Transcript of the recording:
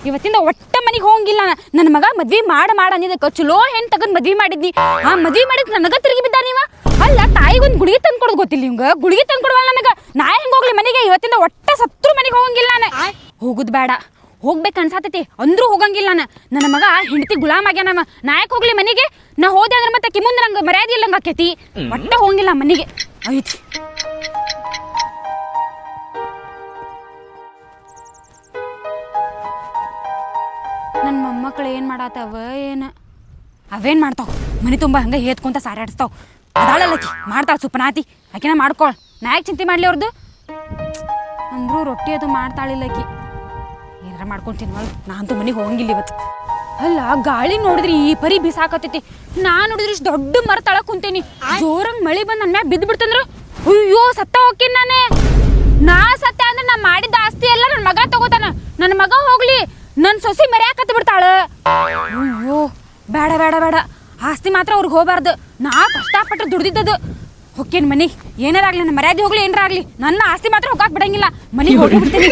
ಇವತ್ತಿಂದ ಒಟ್ಟ ಮನೆಗೆ ಹೋಗಂಗಿಲ್ಲ. ನನ್ನ ಮಗ ಮದ್ವಿ ಮಾಡ ಅಂದಿದ್ದಕ್ಕೆ ಚಲೋ ಹೆಣ್ಣು ತಗೊಂಡ್ ಮದ್ವಿ ಮಾಡಿದ್ನಿ. ಆ ಮದ್ವಿ ಮಾಡಿದ್ ನನಗ ತಿರುಗಿ ಬಿದ್ದ ನೀವ. ಅಲ್ಲ ತಾಯಿಗೊಂದು ಗುಳಿಗೆ ತಂದು ಕೊಡೋದು ಗೊತ್ತಿಲ್ಲ ನಿಮ್ಗೆ. ಗುಳಿಗೆ ತಂದು ಕೊಡವಲ್ಲ ನನಗೆ. ನಾ ಹೆಂಗೆ ಹೋಗ್ಲಿ ಮನೆಗೆ? ಇವತ್ತಿಂದ ಒಟ್ಟ ಸತ್ರು ಮನೆಗೆ ಹೋಗಂಗಿಲ್ಲ ನಾನು. ಹೋಗುದು ಬೇಡ, ಹೋಗ್ಬೇಕು ಅನ್ಸಾತೈತಿ ಅಂದ್ರೂ ಹೋಗಂಗಿಲ್ಲ ನಾನು. ನನ್ನ ಮಗ ಹೆಂಡತಿ ಗುಲಾಮ್ ಆಗ್ಯಾನ. ನಾ ಯಾಕೆ ಹೋಗ್ಲಿ ಮನೆಗೆ? ನಾ ಹೋದೆ ಅಂದ್ರೆ ಮತ್ತೆ ಕಿಮುಂದ್ ನಂಗೆ ಮರ್ಯಾದೆ ಇಲ್ಲಂಗೆ ಆಕೈತಿ. ಒಟ್ಟ ಹೋಗಂಗಿಲ್ಲ ಮನೆಗೆ. ಐತಿ ನನ್ನ ಮೊಮ್ಮಕ್ಕಳು ಏನು ಮಾಡಾತವ ಏನು? ಅವೇನು ಮಾಡ್ತಾವ? ಮನೆ ತುಂಬ ಹಂಗೆ ಹೇತ್ಕೊಂತ ಸಾರಾಡಿಸ್ತಾವ. ಅದಾಳಲ್ಲಕಿ ಮಾಡ್ತಾಳೆ ಸುಪ್ಪನಾತಿ. ಆಕಿನ ಮಾಡ್ಕೊಳ. ನಾ ಯಾಕೆ ಚಿಂತೆ ಮಾಡಲಿ ಅವ್ರದ್ದು? ಅಂದರೂ ರೊಟ್ಟಿ ಅದು ಮಾಡ್ತಾಳಿಲ್ಲಕಿ. ಏನಾರ ಮಾಡ್ಕೊಂಡು ತಿನ್ವಳು. ನಾನಂತೂ ಮನೆಗೆ ಹೋಗಂಗಿಲ್ಲ ಇವತ್ತು. ಅಲ್ಲ ಗಾಳಿ ನೋಡಿದ್ರಿ ಈ ಪರಿ ಬಿಸಾಕತ್ತೈತಿ. ನಾ ನೋಡಿದ್ರಿ ಇಷ್ಟು ದೊಡ್ಡ ಮರ ತಳಕ್ ಕುಂತೇನಿ. ಜೋರಂಗೆ ಮಳೆ ಬಂದು ನನ್ನ ಮ್ಯಾಗ ಬಿದ್ದು ಬಿಡ್ತಂದ್ರ ಅಯ್ಯೋ ಸತ್ತ ಹೋಗ್ತೀನಿ ನಾನೇ. ನಾ ಸತ್ತ ಅಂದ್ರೆ ನಾ ಮಾಡಿದ ಆಸ್ತಿ ಎಲ್ಲ ನನ್ನ ಮಗ ತಗೋತಾನ. ನನ್ನ ಮಗ ಹೋಗ್ಲಿ, ನನ್ನ ಸೊಸಿ ಮರ್ಯಾಕತ್ತ ಬಿಡ್ತಾಳ. ಅಯ್ಯೋ ಬೇಡ ಬೇಡ ಬೇಡ, ಆಸ್ತಿ ಮಾತ್ರ ಅವ್ರಿಗೆ ಹೋಗ್ಬಾರ್ದು. ನಾ ಕಷ್ಟಪಟ್ಟು ದುಡ್ದಿದ್ದದು. ಹೊಕ್ಕೇನು ಮನೆಗೆ ಏನಾರಾಗ್ಲಿ, ನನ್ನ ಮರ್ಯಾದೆ ಹೋಗ್ಲಿ ಏನಾರಾಗ್ಲಿ, ನನ್ನ ಆಸ್ತಿ ಮಾತ್ರ ಹೋಗಾಕ್ ಬಿಡಂಗಿಲ್ಲ. ಮನೆಗೆ ಹೋಗಿ ಬಿಡ್ತೀನಿ.